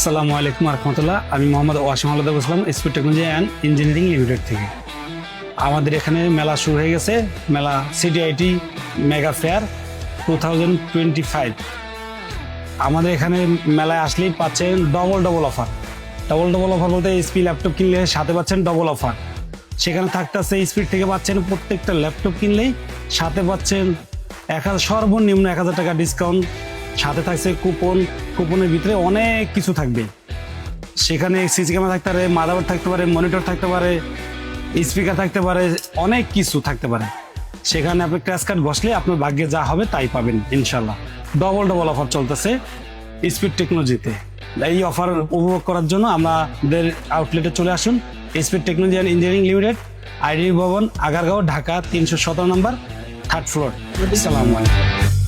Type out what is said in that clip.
আসসালামু আলাইকুম রহমতুল্লাহ। আমি মোহাম্মদ ওয়াসিম আল্লাহ বলছিলাম speed technology and engineering limited থেকে। আমাদের এখানে মেলা শুরু হয়ে গেছে, মেলা সিটিআইটি মেগা ফেয়ার 2025। আমাদের এখানে মেলায় আসলেই পাচ্ছেন ডবল অফার। ডবল অফার বলতে স্পিড ল্যাপটপ কিনলে সাথে পাচ্ছেন ডবল অফার। সেখানে থাকতেছে স্পিড থেকে পাচ্ছেন প্রত্যেকটা ল্যাপটপ কিনলেই সাথে পাচ্ছেন সর্বনিম্ন 1000 টাকা ডিসকাউন্ট। সাথে থাকছে কুপনের ভিতরে অনেক কিছু থাকবে। সেখানে সিসি ক্যামেরা থাকতে পারে, মাদারবোর্ড থাকতে পারে, মনিটর থাকতে পারে, স্পিকার থাকতে পারে, অনেক কিছু থাকতে পারে। সেখানে আপনি ক্র্যাশ কার্ড বসলে আপনার ভাগ্যে যা হবে তাই পাবেন ইনশাল্লাহ। ডবল অফার চলতেছে স্পিড টেকনোলজিতে। এই অফার উপভোগ করার জন্য আমাদের আউটলেটে চলে আসুন। Speed technology and engineering limited, ID ভবন, আগারগাঁও, ঢাকা 317 নম্বর, 3rd ফ্লোর। আসসালামু আলাইকুম।